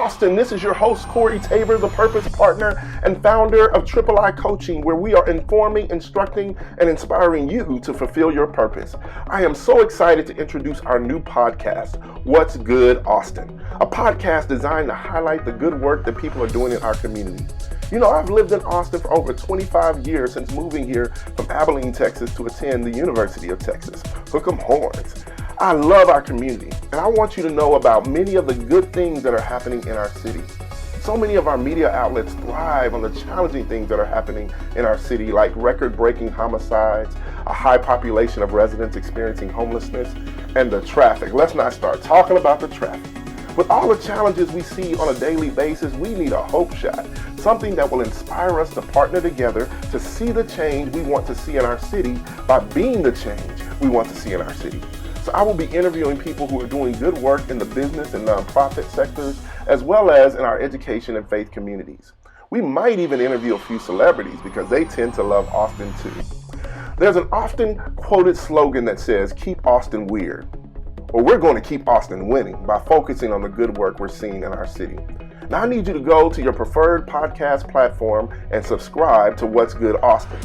Austin. This is your host, Corey Tabor, the Purpose Partner and founder of Triple I Coaching, where we are informing, instructing, and inspiring you to fulfill your purpose. I am so excited to introduce our new podcast, What's Good, Austin, a podcast designed to highlight the good work that people are doing in our community. You know, I've lived in Austin for over 25 years since moving here from Abilene, Texas to attend the University of Texas. Hook 'em horns. I love our community, and I want you to know about many of the good things that are happening in our city. So many of our media outlets thrive on the challenging things that are happening in our city, like record-breaking homicides, a high population of residents experiencing homelessness, and the traffic. Let's not start talking about the traffic. With all the challenges we see on a daily basis, we need a hope shot, something that will inspire us to partner together to see the change we want to see in our city by being the change we want to see in our city. So I will be interviewing people who are doing good work in the business and nonprofit sectors, as well as in our education and faith communities. We might even interview a few celebrities because they tend to love Austin too. There's an often quoted slogan that says, "Keep Austin weird." Well, we're going to keep Austin winning by focusing on the good work we're seeing in our city. Now I need you to go to your preferred podcast platform and subscribe to What's Good Austin.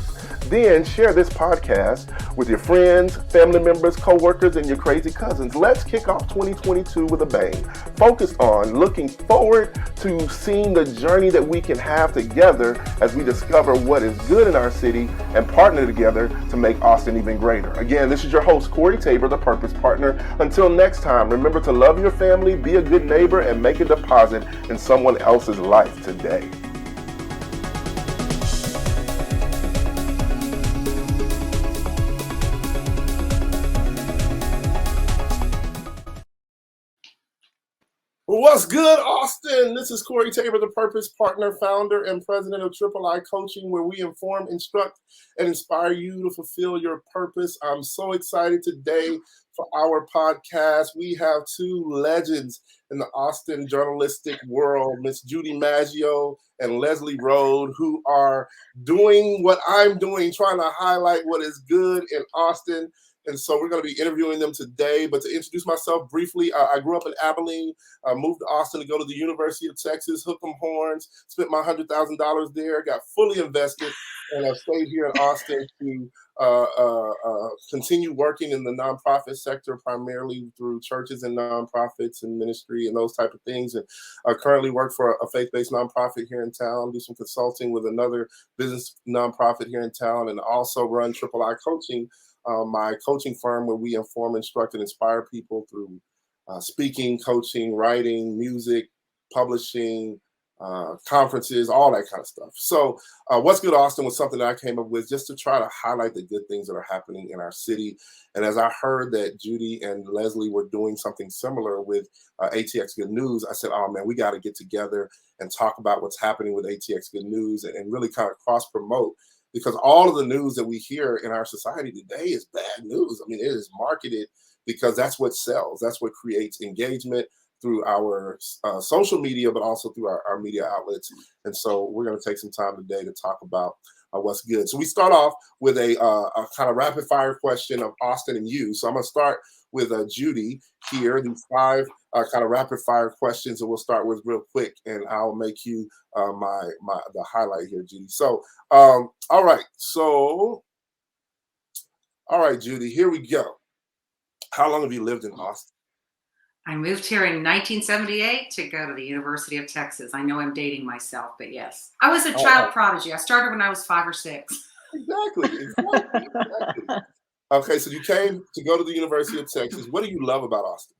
Then share this podcast with your friends, family members, co-workers, and your crazy cousins. Let's kick off 2022 with a bang, focused on looking forward to seeing the journey that we can have together as we discover what is good in our city and partner together to make Austin even greater. Again, this is your host, Corey Tabor, the Purpose Partner. Until next time, remember to love your family, be a good neighbor, and make a deposit in someone else's life today. What's good, Austin? This is Corey Tabor, the Purpose Partner, founder and president of Triple I Coaching, where we inform, instruct, and inspire you to fulfill your purpose. I'm so excited today for our podcast. We have two legends in the Austin journalistic world, Miss Judy Maggio and Rhode, who are doing what I'm doing, trying to highlight what is good in Austin. And so we're going to be interviewing them today. But to introduce myself briefly, I grew up in Abilene, moved to Austin to go to the University of Texas, Hook 'em horns, spent my $100,000 there, got fully invested, and I've stayed here in Austin to continue working in the nonprofit sector, primarily through churches and nonprofits and ministry and those type of things. And I currently work for a faith-based nonprofit here in town, do some consulting with another business nonprofit here in town, and also run Triple I Coaching, my coaching firm where we inform, instruct, and inspire people through speaking, coaching, writing, music, publishing, conferences, all that kind of stuff. So What's Good Austin was something that I came up with just to try to highlight the good things that are happening in our city. And as I heard that Judy and Leslie were doing something similar with ATX Good News, I said, oh man, we got to get together and talk about what's happening with ATX Good News and really kind of cross promote. Because all of the news that we hear in our society today is bad news. I mean, it is marketed because that's what sells. That's what creates engagement through our social media, but also through our media outlets. And so we're going to take some time today to talk about what's good. So we start off with a kind of rapid fire question of Austin and you. So I'm going to start with Judy here, these 5 kind of rapid fire questions that we'll start with real quick, and I'll make you the highlight here, Judy. So all right, Judy, here we go. How long have you lived in Austin? I moved here in 1978 to go to the University of Texas. I know I'm dating myself, but yes. I was a child prodigy. I started when I was 5 or 6. Exactly. Okay, so you came to go to the University of Texas. What do you love about Austin?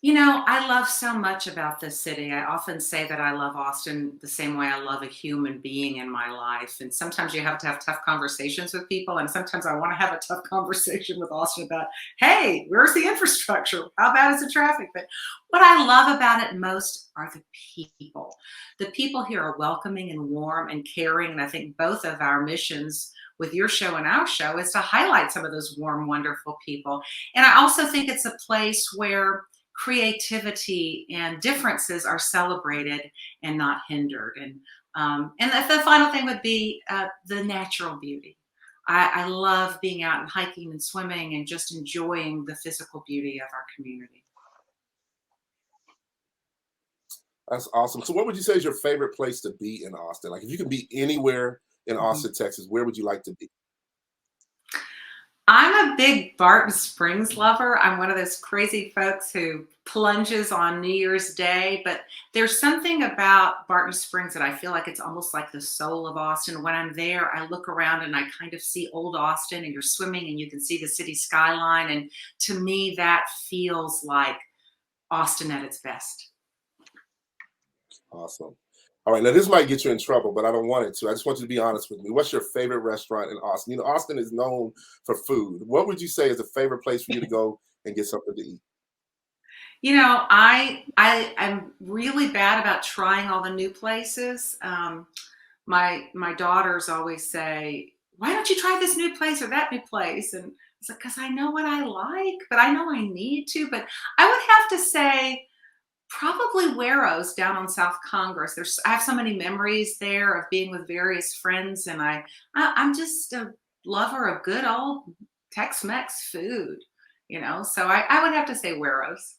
You know, I love so much about this city. I often say that I love Austin the same way I love a human being in my life. And sometimes you have to have tough conversations with people. And sometimes I want to have a tough conversation with Austin about, hey, where's the infrastructure? How bad is the traffic? But what I love about it most are the people. The people here are welcoming and warm and caring. And I think both of our missions with your show and our show is to highlight some of those warm, wonderful people. And I also think it's a place where creativity and differences are celebrated and not hindered. And the final thing would be the natural beauty. I love being out and hiking and swimming and just enjoying the physical beauty of our community. That's awesome. So what would you say is your favorite place to be in Austin? Like if you could be anywhere in Mhm. Austin, Texas, where would you like to be? I'm a big Barton Springs lover. I'm one of those crazy folks who plunges on New Year's Day, but there's something about Barton Springs that I feel like it's almost like the soul of Austin. When I'm there, I look around and I kind of see old Austin, and you're swimming and you can see the city skyline. And to me, that feels like Austin at its best. Awesome. All right, now this might get you in trouble, but I don't want it to. I just want you to be honest with me. What's your favorite restaurant in Austin? You know, Austin is known for food. What would you say is a favorite place for you to go and get something to eat? I'm really bad about trying all the new places. My daughters always say, "Why don't you try this new place or that new place?" And it's like, because I know what I like, but I know I need to. But I would have to say probably Warro's down on South Congress. I have so many memories there of being with various friends, and I'm just a lover of good old Tex-Mex food. So I would have to say Warro's.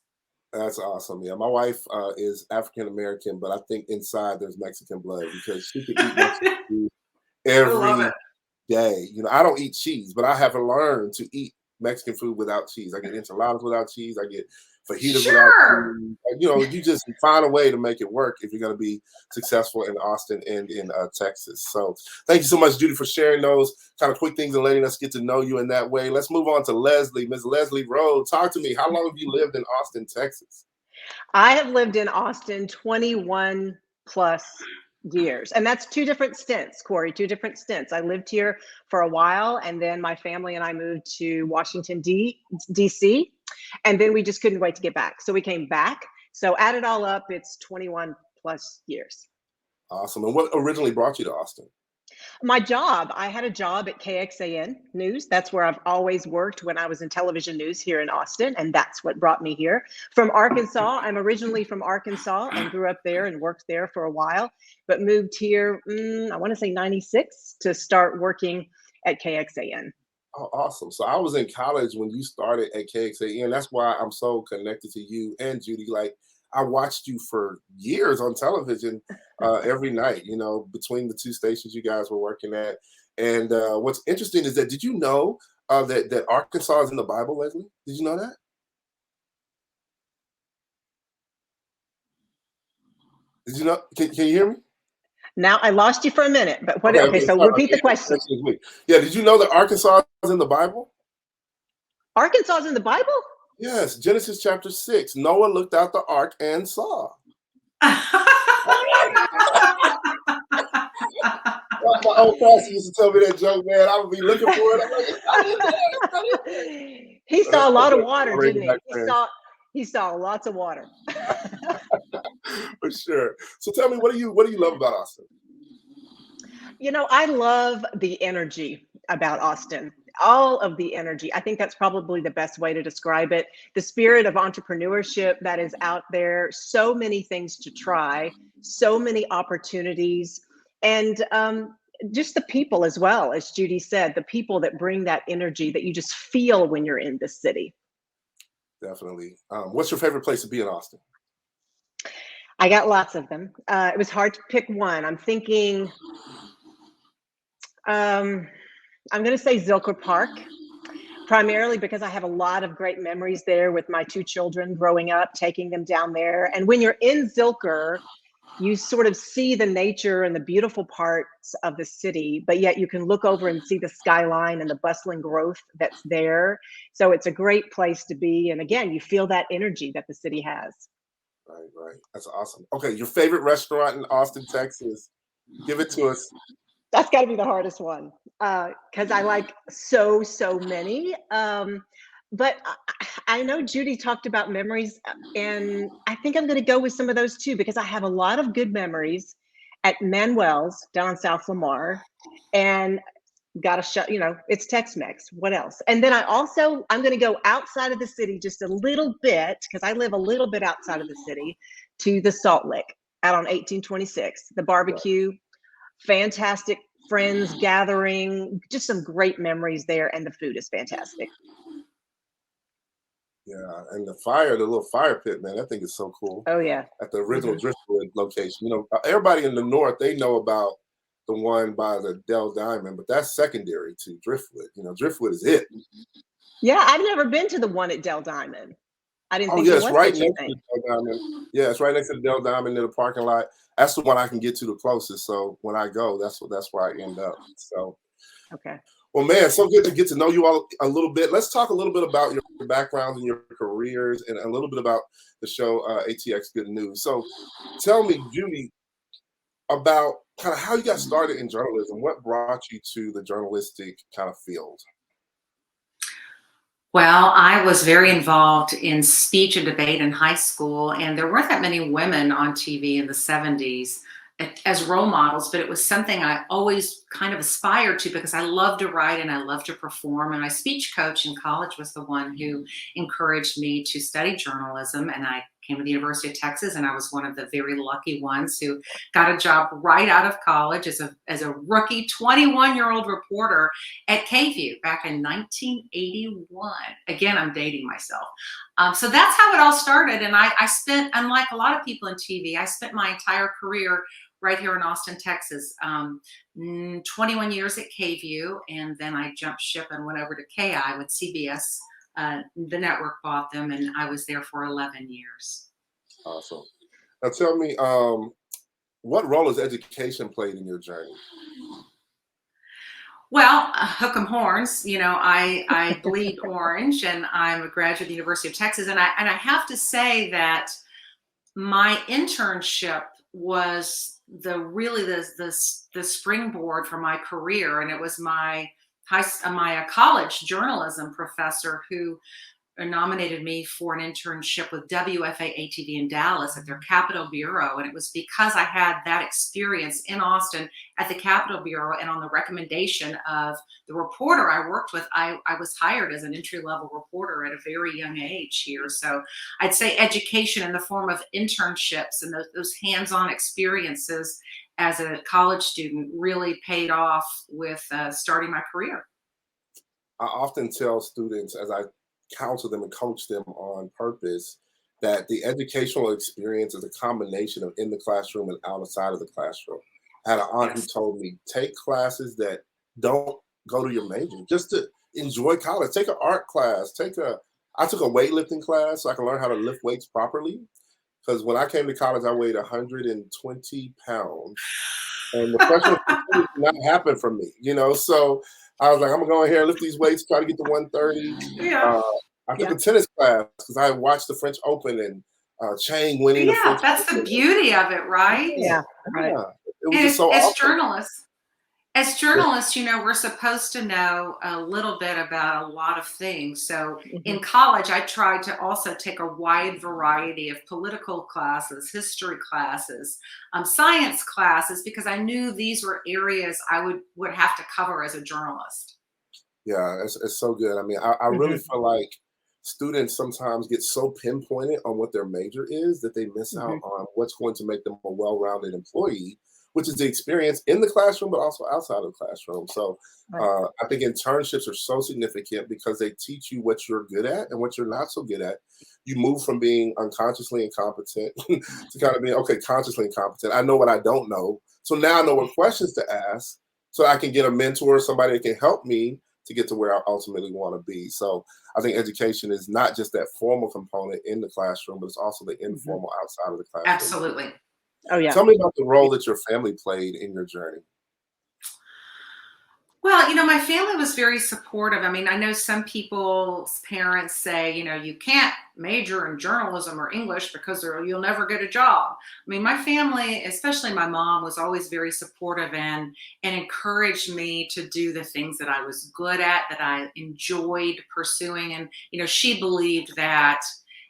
That's awesome. Yeah, my wife is African American, but I think inside there's Mexican blood because she can eat Mexican I food love it. every day. You know, I don't eat cheese, but I have learned to eat Mexican food without cheese. I get enchiladas without cheese. I get fajitas without Sure. cheese. You know, you just find a way to make it work if you're going to be successful in Austin and in Texas. So thank you so much, Judy, for sharing those kind of quick things and letting us get to know you in that way. Let's move on to Leslie. Ms. Leslie Rhode, talk to me. How long have you lived in Austin, Texas? I have lived in Austin 21 plus years. And that's two different stints, Corey, two different stints. I lived here for a while, and then my family and I moved to Washington, D.C., and then we just couldn't wait to get back. So we came back. So add it all up, it's 21 plus years. Awesome. And what originally brought you to Austin? My job, I had a job at KXAN News. That's where I've always worked when I was in television news here in Austin, and that's what brought me here. From Arkansas, I'm originally from Arkansas and grew up there and worked there for a while, but moved here, I want to say 96 to start working at KXAN. Oh, awesome. So I was in college when you started at KXAN. That's why I'm so connected to you and Judy. Like I watched you for years on television every night, you know, between the two stations you guys were working at. And what's interesting is that did you know that Arkansas is in the Bible, Leslie? Did you know that? Did you know? Can you hear me? Now I lost you for a minute, but what? Okay, Okay, okay, so sorry. repeat the question. Yeah, did you know that Arkansas is in the Bible? Arkansas is in the Bible? Yes, Genesis chapter 6. Noah looked out the ark and saw. My old pastor used to tell me that joke, man. I would be looking for it. He saw a lot of water, didn't he? He saw lots of water. For sure. So tell me, what do you love about Austin? You know, I love the energy about Austin. All of the energy. I think that's probably the best way to describe it. The spirit of entrepreneurship that is out there, so many things to try, so many opportunities, and just the people as well, as Judy said, the people that bring that energy that you just feel when you're in the city. Definitely. What's your favorite place to be in Austin? I got lots of them. It was hard to pick one. I'm thinking, I'm going to say Zilker Park, primarily because I have a lot of great memories there with my two children growing up, taking them down there. And when you're in Zilker, you sort of see the nature and the beautiful parts of the city, but yet you can look over and see the skyline and the bustling growth that's there. So it's a great place to be. And again, you feel that energy that the city has. Right. That's awesome. Okay, your favorite restaurant in Austin, Texas. Give it to us. That's got to be the hardest one because I like so many. But I know Judy talked about memories, and I think I'm going to go with some of those too because I have a lot of good memories at Manuel's down in South Lamar, and got a shut. You know, it's Tex-Mex. What else? And then I'm going to go outside of the city just a little bit because I live a little bit outside of the city to the Salt Lick out on 1826. The barbecue, fantastic friends gathering, just some great memories there, and the food is fantastic. Yeah, and the little fire pit, man, that thing is so cool. Oh yeah. At the original Mhm. Driftwood location. Everybody in the north, they know about the one by the Dell Diamond, but that's secondary to Driftwood. Driftwood is it. Yeah, I've never been to the one at Dell Diamond. I didn't Oh think yeah, there it's was right such a next to thing. the Dell Diamond. Yeah, it's right next to the Dell Diamond near the parking lot. That's the one I can get to the closest. So when I go, that's where I end up. So Okay. well, man, so good to get to know you all a little bit. Let's talk a little bit about your backgrounds and your careers, and a little bit about the show ATX Good News. So, tell me, Judy, about kind of how you got started in journalism. What brought you to the journalistic kind of field? Well, I was very involved in speech and debate in high school, and there weren't that many women on TV in the 70s as role models, but it was something I always kind of aspired to because I love to write and I love to perform. And my speech coach in college was the one who encouraged me to study journalism. And I came to the University of Texas, and I was one of the very lucky ones who got a job right out of college as a rookie 21-year-old reporter at KVUE back in 1981. Again, I'm dating myself. So that's how it all started. And I spent, unlike a lot of people in TV, I spent my entire career right here in Austin, Texas. 21 years at KVUE, and then I jumped ship and went over to KI when CBS, the network, bought them, and I was there for 11 years. Awesome. Now, tell me, what role has education played in your journey? Well, hook 'em horns. I bleed orange, and I'm a graduate of the University of Texas, and I have to say that my internship was the springboard for my career, and it was my college journalism professor who nominated me for an internship with WFA-ATV in Dallas at their Capitol Bureau. And it was because I had that experience in Austin at the Capitol Bureau, and on the recommendation of the reporter I worked with, I was hired as an entry-level reporter at a very young age here. So I'd say education in the form of internships and those hands-on experiences as a college student really paid off with starting my career. I often tell students, as I counsel them and coach them on purpose, that the educational experience is a combination of in the classroom and outside of the classroom. I had an aunt who Yes. told me, take classes that don't go to your major, just to enjoy college. Take an art class. I took a weightlifting class so I can learn how to lift weights properly. Because when I came to college, I weighed 120 pounds, and the freshman did not happen for me. So I was like, I'm gonna go in here and lift these weights, try to get to 130. Yeah. Uh, I took Yeah. a tennis class because I watched the French Open and Chang winning the Yeah, French that's the Open. beauty of it, right? Yeah. Right. Yeah, it was And just so as awesome. journalists, we're supposed to know a little bit about a lot of things. So Mhm. in college, I tried to also take a wide variety of political classes, history classes, science classes, because I knew these were areas I would have to cover as a journalist. Yeah, it's so good. I mean, I really Mhm. feel like students sometimes get so pinpointed on what their major is that they miss out Mhm. on what's going to make them a well-rounded employee, which is the experience in the classroom, but also outside of the classroom. So Right. I think internships are so significant because they teach you what you're good at and what you're not so good at. You move from being unconsciously incompetent to kind of being, okay, consciously incompetent. I know what I don't know. So now I know what questions to ask so I can get a mentor, somebody that can help me to get to where I ultimately want to be. So I think education is not just that formal component in the classroom, but it's also the Mhm. informal outside of the classroom. Absolutely. Oh yeah. Tell me about the role that your family played in your journey. Well, my family was very supportive. I mean, I know some people's parents say, you can't major in journalism or English because you'll never get a job. I mean, my family, especially my mom, was always very supportive and encouraged me to do the things that I was good at, that I enjoyed pursuing. And, she believed that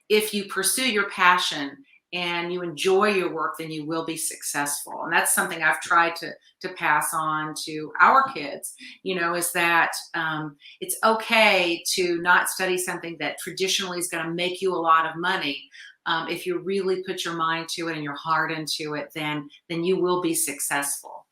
if you pursue your passion and you enjoy your work, then you will be successful. And that's something I've tried to pass on to our kids, is that it's okay to not study something that traditionally is going to make you a lot of money. If you really put your mind to it and your heart into it, then you will be successful.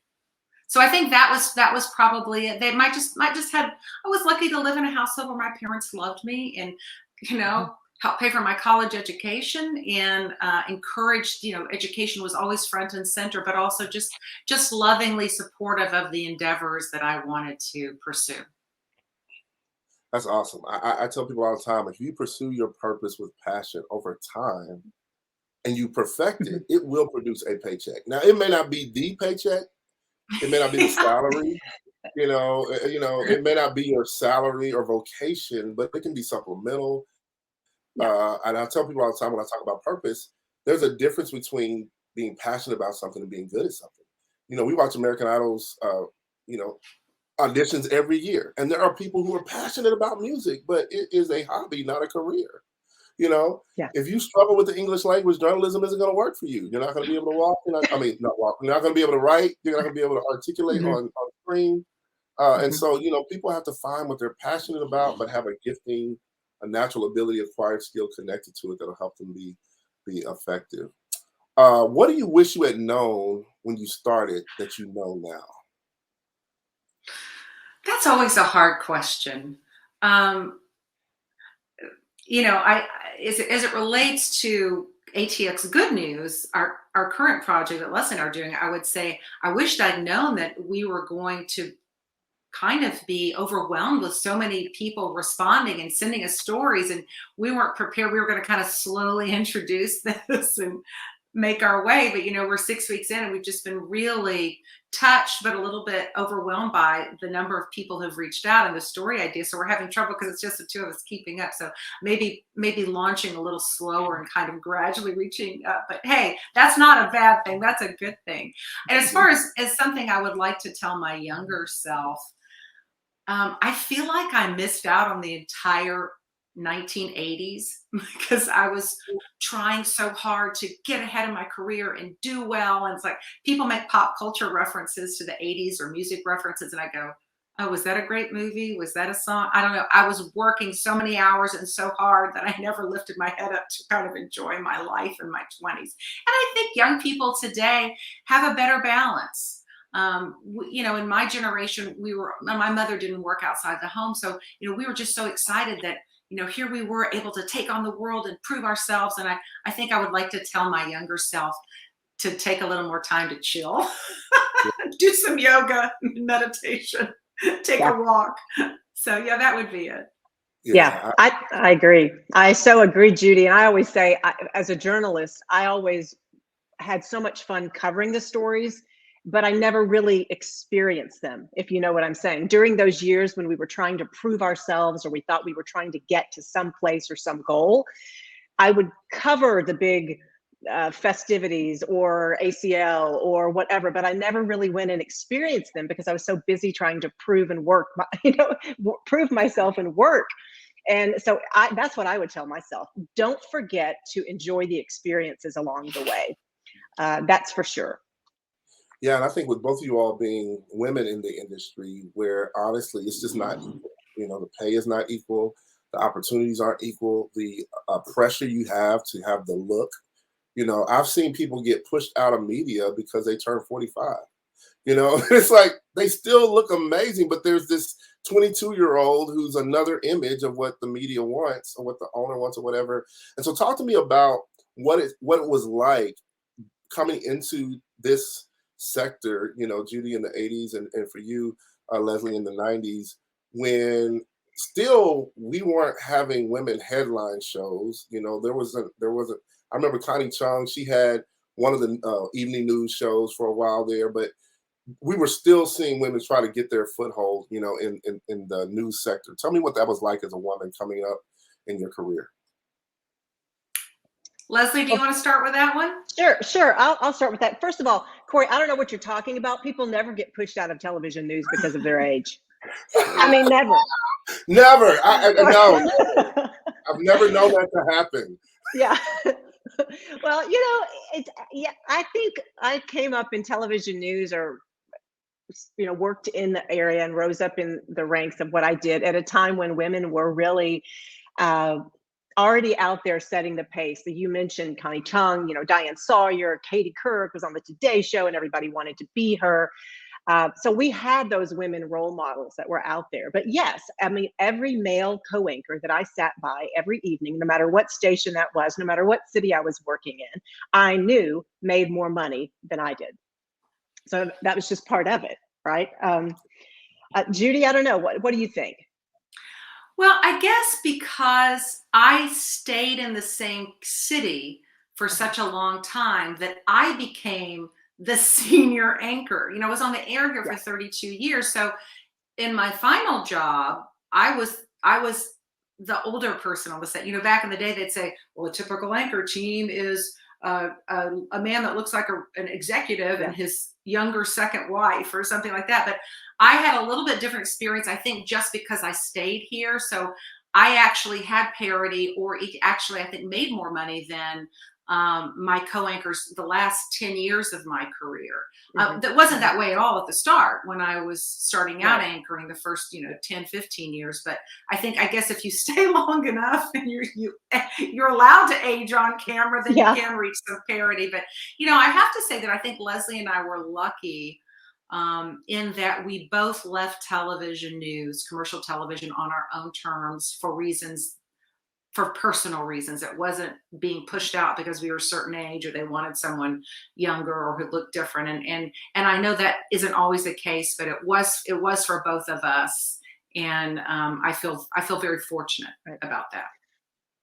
So I think that was probably it. They might just had. I was lucky to live in a household where my parents loved me, and you know Mhm. helped pay for my college education and encouraged, education was always front and center, but also just lovingly supportive of the endeavors that I wanted to pursue. That's awesome. I tell people all the time, if you pursue your purpose with passion over time and you perfect it, it will produce a paycheck. Now, it may not be the paycheck, it may not be the salary, it may not be your salary or vocation, but it can be supplemental. And I tell people all the time when I talk about purpose, there's a difference between being passionate about something and being good at something. We watch American Idols, auditions every year, and there are people who are passionate about music, but it is a hobby, not a career. Yeah. If you struggle with the English language, journalism isn't going to work for you. You're not going to be able to walk. Not walk. You're not going to be able to write. You're not going to be able to articulate on screen. And so, people have to find what they're passionate about, but have a gifting, a natural ability, acquired skill connected to it that'll help them be effective. What do you wish you had known when you started that you know now? That's always a hard question. As it relates to ATX Good News, our current project that Les and I are doing, I would say I wished I'd known that we were going to kind of be overwhelmed with so many people responding and sending us stories, and we weren't prepared. We were going to kind of slowly introduce this and make our way, but we're 6 weeks in and we've just been really touched but a little bit overwhelmed by the number of people who've reached out and the story idea. So we're having trouble because it's just the two of us keeping up. So maybe launching a little slower and kind of gradually reaching up. But hey, that's not a bad thing. That's a good thing. And as far as something I would like to tell my younger self, I feel like I missed out on the entire 1980s because I was trying so hard to get ahead of my career and do well. And it's like people make pop culture references to the 80s or music references, and I go, oh, was that a great movie? Was that a song? I don't know. I was working so many hours and so hard that I never lifted my head up to kind of enjoy my life in my 20s. And I think young people today have a better balance. In my generation, my mother didn't work outside the home. So, we were just so excited that, here we were able to take on the world and prove ourselves. And I think I would like to tell my younger self to take a little more time to chill, do some yoga, meditation, take a walk. So yeah, that would be it. Yeah, I agree. I so agree, Judy. And I always say, as a journalist, I always had so much fun covering the stories, but I never really experienced them, if you know what I'm saying. During those years when we were trying to prove ourselves or we thought we were trying to get to some place or some goal, I would cover the big festivities or ACL or whatever, but I never really went and experienced them because I was so busy trying to prove and work, prove myself and work. And so that's what I would tell myself. Don't forget to enjoy the experiences along the way. That's for sure. Yeah, and I think with both of you all being women in the industry, where honestly it's just not equal. The pay is not equal, the opportunities aren't equal, the pressure you have to have the look. I've seen people get pushed out of media because they turn 45. It's like they still look amazing, but there's this 22-year-old who's another image of what the media wants or what the owner wants or whatever. And so talk to me about what it was like coming into this sector, Judy in the 80s and for you, Leslie in the 90s, when still we weren't having women headline shows. There wasn't. I remember Connie Chung, she had one of the evening news shows for a while there, but we were still seeing women try to get their foothold, in the news sector. Tell me what that was like as a woman coming up in your career. Leslie, do you want to start with that one? Sure. I'll start with that. First of all, Corey, I don't know what you're talking about. People never get pushed out of television news because of their age. I mean, never. Never. No. I've never known that to happen. Yeah. Well, I think I came up in television news or, worked in the area and rose up in the ranks of what I did at a time when women were really already out there setting the pace. So you mentioned Connie Chung, Diane Sawyer, Katie Couric was on the Today Show and everybody wanted to be her. So we had those women role models that were out there. But yes, I mean, every male co-anchor that I sat by every evening, no matter what station that was, no matter what city I was working in, I knew made more money than I did. So that was just part of it, right? Judy, I don't know. What do you think? Well, I guess because I stayed in the same city for such a long time that I became the senior anchor. You know, I was on the air here for 32 years. So in my final job, I was the older person on the set. You know, back in the day, they'd say, well, a typical anchor team is a man that looks like an executive and his younger second wife or something like that. But I had a little bit different experience, I think, just because I stayed here. So I actually had parity, or actually, I think, made more money than my co-anchors the last 10 years of my career. That wasn't that way at all at the start when I was starting out anchoring the first, 10, 15 years. But I guess if you stay long enough and you're allowed to age on camera, then you can reach some parity. But, I have to say that I think Leslie and I were lucky in that we both left television news, commercial television, on our own terms for personal reasons. It wasn't being pushed out because we were a certain age or they wanted someone younger or who looked different. And I know that isn't always the case, but it was for both of us. And I feel very fortunate about that.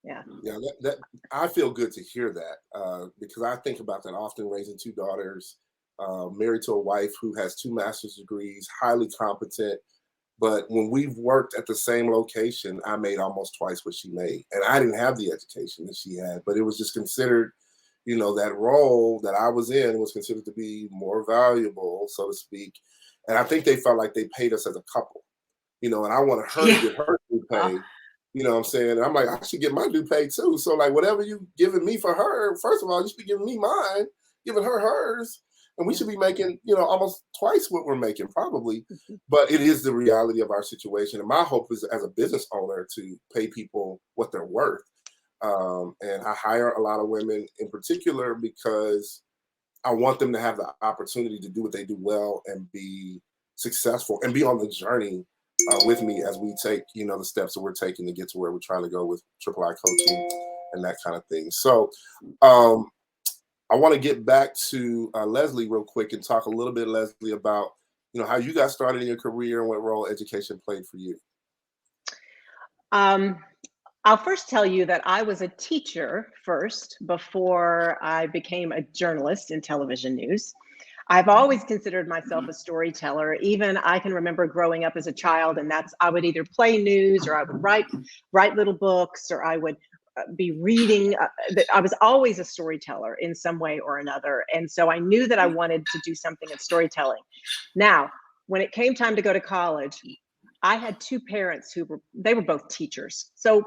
Yeah. Yeah. That I feel good to hear that because I think about that often, raising two daughters, married to a wife who has 2 master's degrees, highly competent. But when we've worked at the same location, I made almost twice what she made. And I didn't have the education that she had, but it was just considered, that role that I was in was considered to be more valuable, so to speak. And I think they felt like they paid us as a couple, and I wanted her to get her due pay. You know what I'm saying? And I'm like, I should get my due pay too. So like whatever you giving me for her, first of all, you should be giving me mine, giving her hers. And we should be making, almost twice what we're making, probably. But it is the reality of our situation. And my hope is, as a business owner, to pay people what they're worth. And I hire a lot of women in particular because I want them to have the opportunity to do what they do well and be successful and be on the journey with me as we take, the steps that we're taking to get to where we're trying to go with Triple I coaching and that kind of thing. So, I want to get back to Leslie real quick and talk a little bit, Leslie, about how you got started in your career and what role education played for you. I'll first tell you that I was a teacher first before I became a journalist in television news. I've always considered myself a storyteller. Even I can remember growing up as a child, and I would either play news or I would write little books, or I would be reading. I was always a storyteller in some way or another. And so I knew that I wanted to do something in storytelling. Now, when it came time to go to college, I had 2 parents they were both teachers. So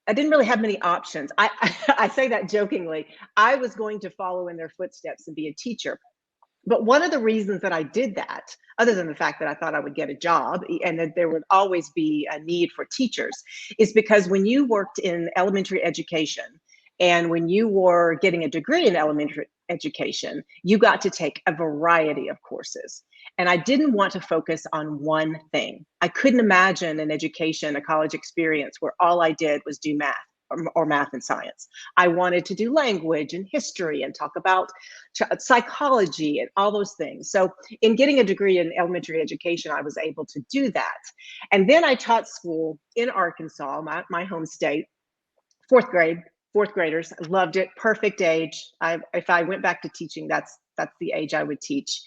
I didn't really have many options. I say that jokingly. I was going to follow in their footsteps and be a teacher. But one of the reasons that I did that, other than the fact that I thought I would get a job and that there would always be a need for teachers, is because when you worked in elementary education and when you were getting a degree in elementary education, you got to take a variety of courses. And I didn't want to focus on one thing. I couldn't imagine an education, a college experience where all I did was do math. Or math and science. I wanted to do language and history and talk about psychology and all those things. So in getting a degree in elementary education, I was able to do that. And then I taught school in Arkansas, my home state, 4th graders. I loved it. Perfect age. If I went back to teaching, that's the age I would teach.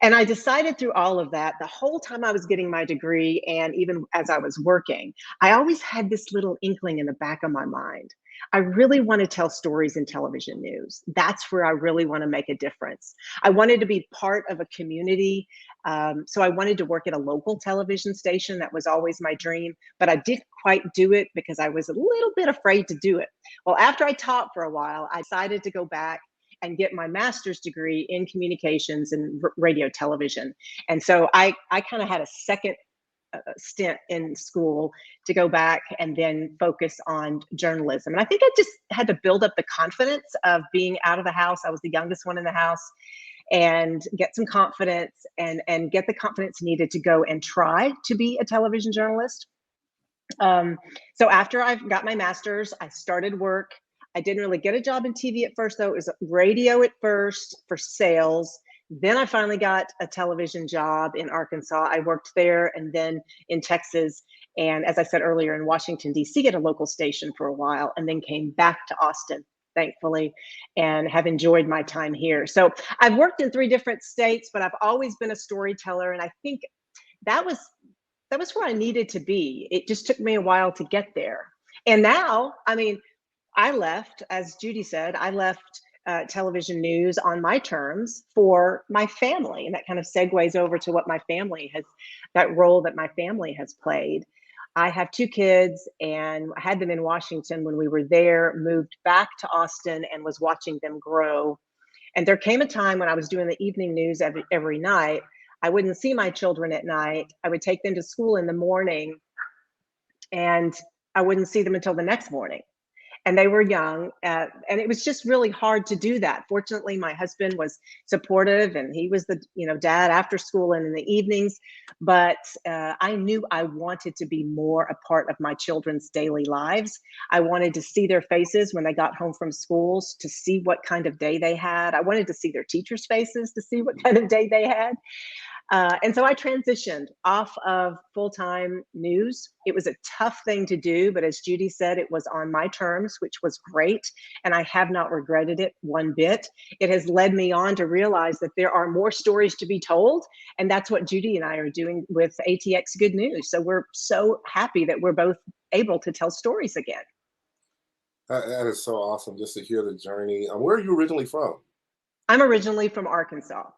And I decided through all of that, the whole time I was getting my degree and even as I was working, I always had this little inkling in the back of my mind. I really want to tell stories in television news. That's where I really want to make a difference. I wanted to be part of a community. So I wanted to work at a local television station. That was always my dream, but I didn't quite do it because I was a little bit afraid to do it. Well, after I taught for a while, I decided to go back and get my master's degree in communications and radio television. And so I kind of had a second stint in school to go back and then focus on journalism. And I think I just had to build up the confidence of being out of the house. I was the youngest one in the house. and get some confidence and get the confidence needed to go and try to be a television journalist. So after I got my master's, I started work. I didn't really get a job in TV at first, though. It was radio at first for sales. Then I finally got a television job in Arkansas. I worked there and then in Texas. And as I said earlier, in Washington, D.C. at a local station for a while, and then came back to Austin, thankfully, and have enjoyed my time here. So I've worked in 3 different states, but I've always been a storyteller. And I think that was where I needed to be. It just took me a while to get there. And now, I mean, I left, as Judy said, I left television news on my terms for my family. And that kind of segues over to what my family has, that role that my family has played. I have 2 kids and I had them in Washington when we were there, moved back to Austin and was watching them grow. And there came a time when I was doing the evening news every night. I wouldn't see my children at night. I would take them to school in the morning and I wouldn't see them until the next morning. And they were young, and it was just really hard to do that. Fortunately, my husband was supportive, and he was the dad after school and in the evenings. But I knew I wanted to be more a part of my children's daily lives. I wanted to see their faces when they got home from schools, to see what kind of day they had. I wanted to see their teachers' faces to see what kind of day they had. And so I transitioned off of full-time news. It was a tough thing to do, but as Judy said, it was on my terms, which was great. And I have not regretted it one bit. It has led me on to realize that there are more stories to be told. And that's what Judy and I are doing with ATX Good News. So we're so happy that we're both able to tell stories again. That is so awesome just to hear the journey. Where are you originally from? I'm originally from Arkansas.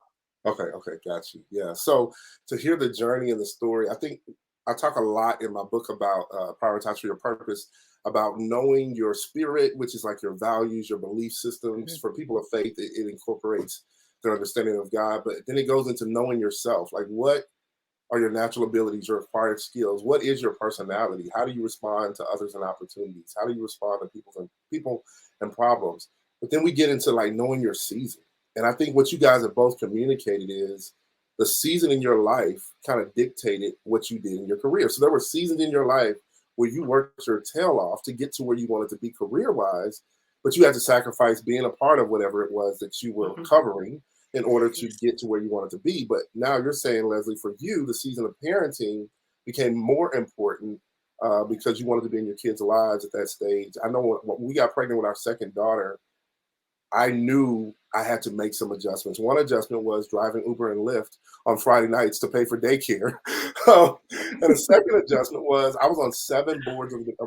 Okay, got you. Yeah. So to hear the journey and the story, I think I talk a lot in my book about Prioritize for Your Purpose, about knowing your spirit, which is like your values, your belief systems. For people of faith, it incorporates their understanding of God, but then it goes into knowing yourself. Like, what are your natural abilities, your acquired skills? What is your personality? How do you respond to others and opportunities? How do you respond to people and problems? But then we get into like knowing your season. And I think what you guys have both communicated is the season in your life kind of dictated what you did in your career. So there were seasons in your life where you worked your tail off to get to where you wanted to be career-wise, but you had to sacrifice being a part of whatever it was that you were covering in order to get to where you wanted to be. But now you're saying, Leslie, for you, the season of parenting became more important because you wanted to be in your kids' lives at that stage. I know when we got pregnant with our second daughter, I knew I had to make some adjustments. One adjustment was driving Uber and Lyft on Friday nights to pay for daycare. And the second adjustment was I was on 7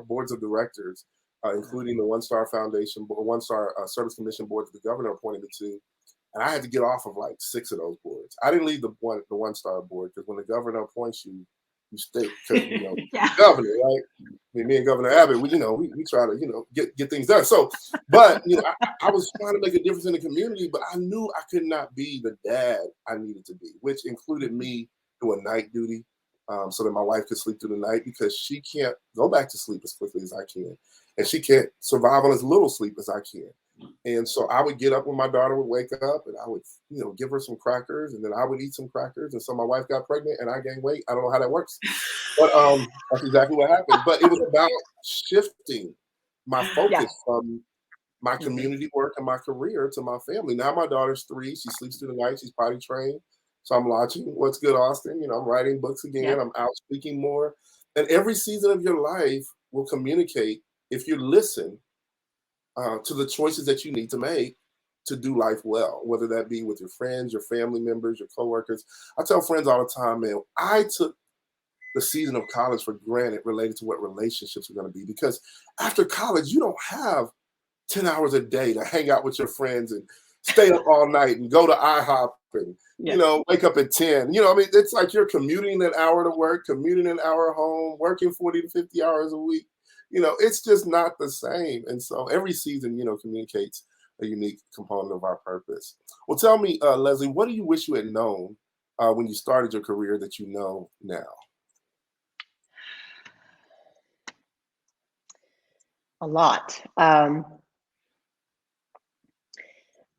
boards of directors, including the One Star Foundation, One Star Service Commission board that the governor appointed it to. And I had to get off of like 6 of those boards. I didn't leave the One Star board because when the governor appoints you, you stay. Because governor, right? I mean, me and Governor Abbott, we try to get things done. So, but I was trying to make a difference in the community, but I knew I could not be the dad I needed to be, which included me doing night duty, so that my wife could sleep through the night, because she can't go back to sleep as quickly as I can, and she can't survive on as little sleep as I can. And so I would get up when my daughter would wake up, and I would, give her some crackers, and then I would eat some crackers. And so my wife got pregnant and I gained weight. I don't know how that works, but that's exactly what happened. But it was about shifting my focus from my community work and my career to my family. Now my daughter's 3. She sleeps through the night. She's potty trained. So I'm launching What's Good, Austin. I'm writing books again. I'm out speaking more. And every season of your life will communicate, if you listen, to the choices that you need to make to do life well, whether that be with your friends, your family members, your coworkers. I tell friends all the time, man, I took the season of college for granted related to what relationships are going to be, because after college, you don't have 10 hours a day to hang out with your friends and stay up all night and go to IHOP and, wake up at 10. It's like you're commuting an hour to work, commuting an hour home, working 40 to 50 hours a week. It's just not the same. And so every season, communicates a unique component of our purpose. Well, tell me, Leslie, what do you wish you had known when you started your career that you know now? A lot.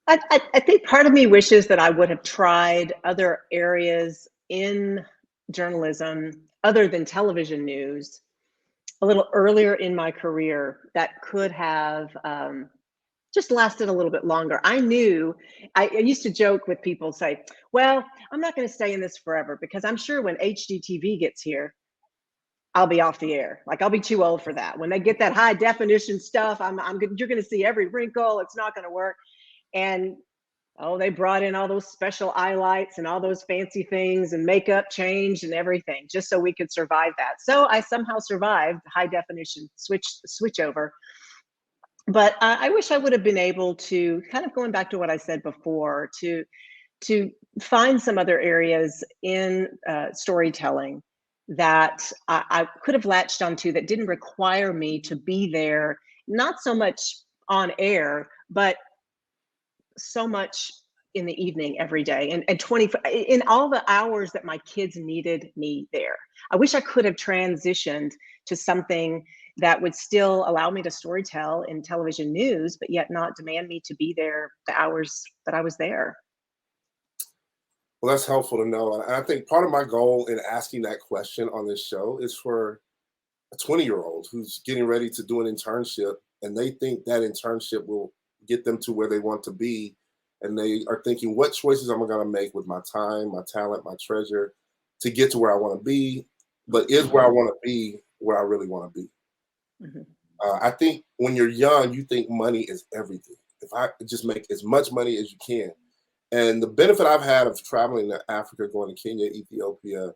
I think part of me wishes that I would have tried other areas in journalism other than television news a little earlier in my career that could have just lasted a little bit longer. I used to joke with people, say, well, I'm not going to stay in this forever because I'm sure when HGTV gets here, I'll be off the air. Like I'll be too old for that. When they get that high definition stuff, you're going to see every wrinkle. It's not going to work. And oh, they brought in all those special eye lights and all those fancy things and makeup changed and everything just so we could survive that. So I somehow survived high definition switch over. But I wish I would have been able to, kind of going back to what I said before, to find some other areas in storytelling that I could have latched onto that didn't require me to be there, not so much on air, but so much in the evening every day and 20 in all the hours that my kids needed me there. I wish I could have transitioned to something that would still allow me to storytell in television news, but yet not demand me to be there the hours that I was there. Well, that's helpful to know. And I think part of my goal in asking that question on this show is for a 20-year-old who's getting ready to do an internship and they think that internship will get them to where they want to be. And they are thinking, what choices am I going to make with my time, my talent, my treasure to get to where I want to be? But is where I want to be where I really want to be? Mm-hmm. I think when you're young, you think money is everything. If I just make as much money as you can. And the benefit I've had of traveling to Africa, going to Kenya, Ethiopia,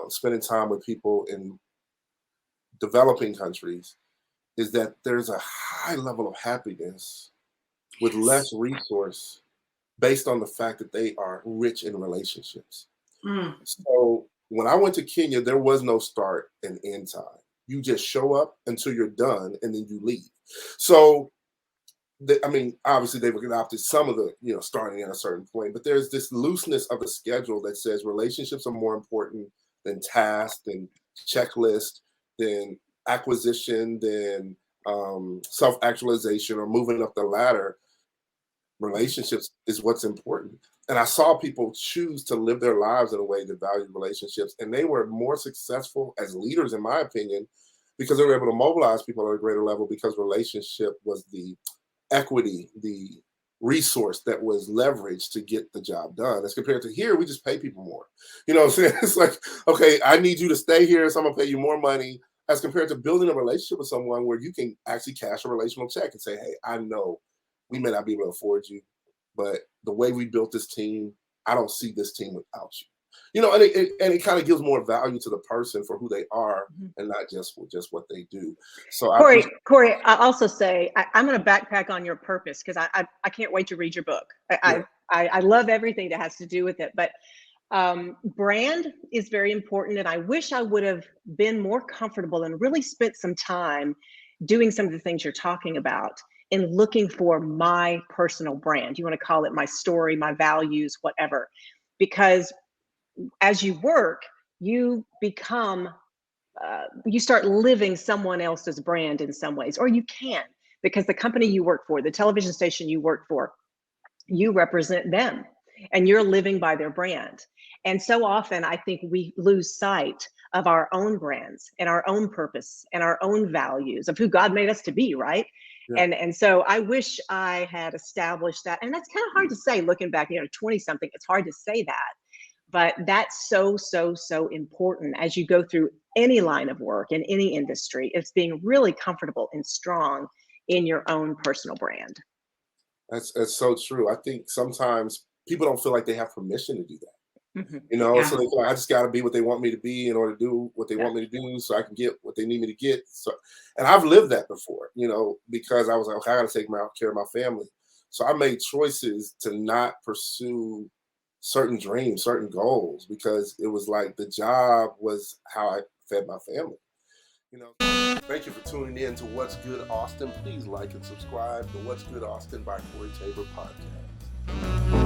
spending time with people in developing countries is that there's a high level of happiness with less resource based on the fact that they are rich in relationships. Mm. So when I went to Kenya, there was no start and end time. You just show up until you're done and then you leave. So, obviously they've adopted some of the, starting at a certain point, but there's this looseness of the schedule that says relationships are more important than tasks, than checklist, than acquisition, than self-actualization or moving up the ladder. Relationships is what's important. And I saw people choose to live their lives in a way that valued relationships. And they were more successful as leaders, in my opinion, because they were able to mobilize people at a greater level because relationship was the equity, the resource that was leveraged to get the job done. As compared to here, we just pay people more. You know what I'm saying? It's like, okay, I need you to stay here, so I'm going to pay you more money, as compared to building a relationship with someone where you can actually cash a relational check and say, hey, I know we may not be able to afford you, but the way we built this team, I don't see this team without you. And it kind of gives more value to the person for who they are and not just what they do. So Corey, I also say I'm going to backpack on your purpose because I can't wait to read your book. I love everything that has to do with it, but brand is very important. And I wish I would have been more comfortable and really spent some time doing some of the things you're talking about in looking for my personal brand. You want to call it my story, my values, whatever, because as you work, you become, you start living someone else's brand in some ways, or you can, because the company you work for, the television station you work for, you represent them and you're living by their brand. And so often I think we lose sight of our own brands and our own purpose and our own values of who God made us to be, right? Yeah. And so I wish I had established that. And that's kind of hard to say looking back, 20 something, it's hard to say that. But that's so important as you go through any line of work in any industry. It's being really comfortable and strong in your own personal brand. That's so true. I think sometimes people don't feel like they have permission to do that. So they feel like, I just got to be what they want me to be in order to do what they want me to do so I can get what they need me to get. So, and I've lived that before, because I was like, okay, I got to take care of my family. So I made choices to not pursue certain dreams, certain goals, because it was like the job was how I fed my family. Thank you for tuning in to What's Good Austin. Please like and subscribe to What's Good Austin by Corey Tabor podcast.